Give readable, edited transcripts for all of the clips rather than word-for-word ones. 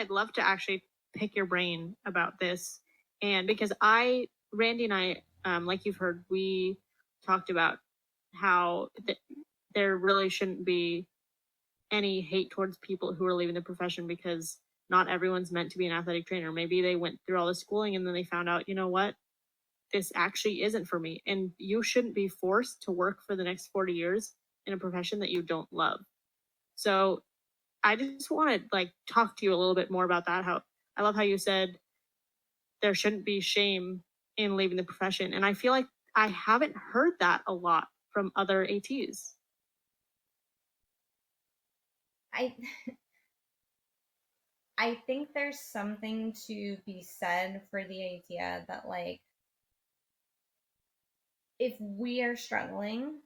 I'd love to actually pick your brain about this. And because Randy and I, like you've heard, we talked about how there really shouldn't be any hate towards people who are leaving the profession, because not everyone's meant to be an athletic trainer. Maybe they went through all the schooling and then they found out, you know what, this actually isn't for me. And you shouldn't be forced to work for the next 40 years in a profession that you don't love. So I just want to talk to you a little bit more about that. How I love how you said there shouldn't be shame in leaving the profession. And I feel like I haven't heard that a lot from other ATs. I think there's something to be said for the idea that, like, if we are struggling,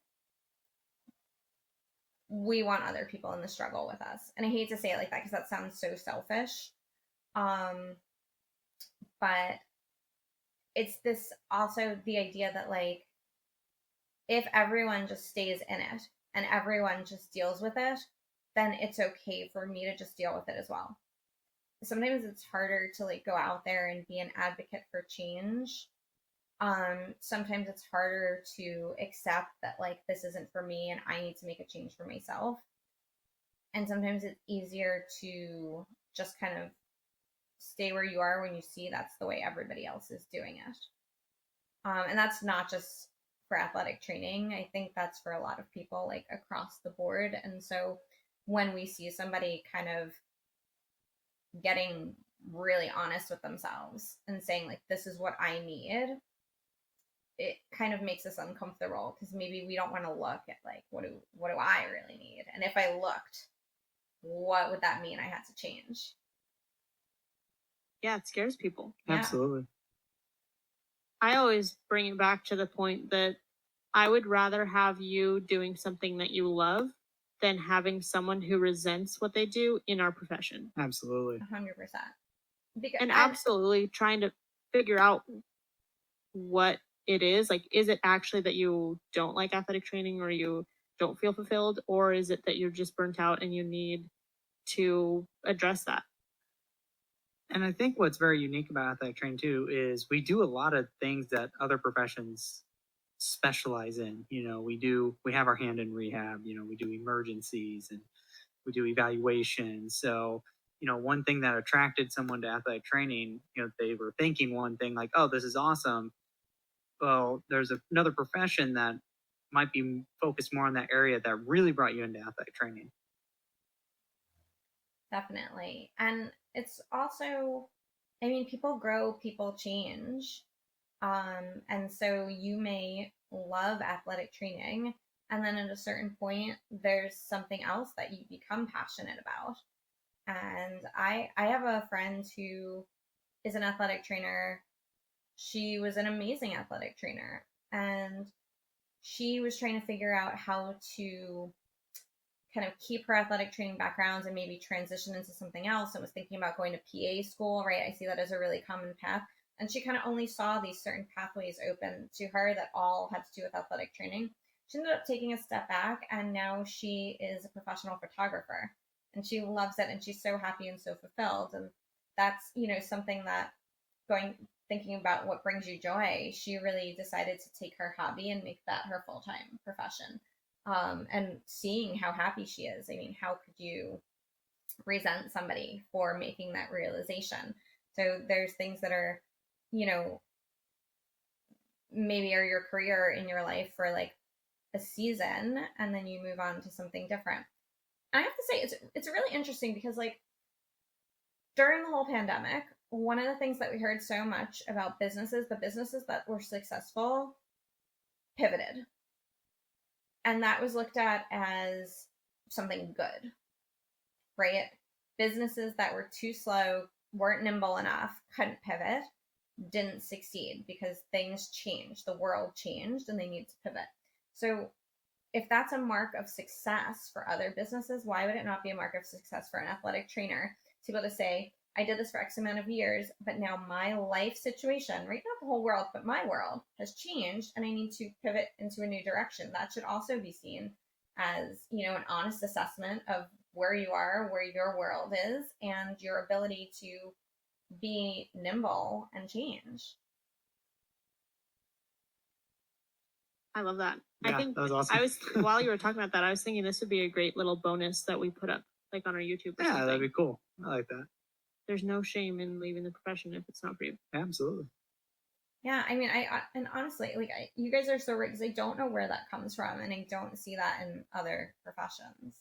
we want other people in the struggle with us. And I hate to say it like that because that sounds so selfish. But it's this also the idea that, like, if everyone just stays in it and everyone just deals with it, then it's okay for me to just deal with it as well. Sometimes it's harder to like go out there and be an advocate for change. Sometimes it's harder to accept that like this isn't for me and I need to make a change for myself. And sometimes it's easier to just kind of stay where you are when you see that's the way everybody else is doing it. And that's not just for athletic training. I think that's for a lot of people, like across the board. And so when we see somebody kind of getting really honest with themselves and saying like, this is what I need, it kind of makes us uncomfortable because maybe we don't want to look at like, what do I really need? And if I looked, what would that mean I had to change? Yeah, it scares people. Yeah. Absolutely. I always bring it back to the point that I would rather have you doing something that you love than having someone who resents what they do in our profession. Absolutely. 100%. And absolutely trying to figure out what it is. Like, is it actually that you don't like athletic training or you don't feel fulfilled? Or is it that you're just burnt out and you need to address that? And I think what's very unique about athletic training too is we do a lot of things that other professions specialize in. You know, we have our hand in rehab, you know, we do emergencies and we do evaluation. So, you know, one thing that attracted someone to athletic training, you know, they were thinking one thing like, oh, this is awesome. Well, there's another profession that might be focused more on that area that really brought you into athletic training. Definitely. And it's also, I mean, people grow, people change. And so you may love athletic training, and then at a certain point, there's something else that you become passionate about. And I have a friend who is an athletic trainer. She was an amazing athletic trainer, and she was trying to figure out how to kind of keep her athletic training backgrounds and maybe transition into something else, and was thinking about going to PA school, right? I see that as a really common path. And she kind of only saw these certain pathways open to her that all had to do with athletic training. She ended up taking a step back, and now she is a professional photographer, and she loves it, and she's so happy and so fulfilled. And that's, you know, something that thinking about what brings you joy, she really decided to take her hobby and make that her full-time profession. And seeing how happy she is, I mean, how could you resent somebody for making that realization? So there's things that are, you know, maybe are your career in your life for like a season, and then you move on to something different. And I have to say, it's really interesting because like during the whole pandemic, one of the things that we heard so much about businesses, the businesses that were successful pivoted. And that was looked at as something good, right? Businesses that were too slow, weren't nimble enough, couldn't pivot, didn't succeed because things changed, the world changed, and they need to pivot. So if that's a mark of success for other businesses, why would it not be a mark of success for an athletic trainer to be able to say, I did this for X amount of years, but now my life situation, right? Not the whole world, but my world has changed, and I need to pivot into a new direction. That should also be seen as, you know, an honest assessment of where you are, where your world is, and your ability to be nimble and change. I love that. Yeah, I think that was awesome. I was while you were talking about that, I was thinking this would be a great little bonus that we put up like on our YouTube or Yeah, something. that'd be cool. I like that. There's no shame in leaving the profession if it's not for you. Absolutely. Yeah, I mean, and honestly, like, you guys are so right, because I don't know where that comes from, and I don't see that in other professions.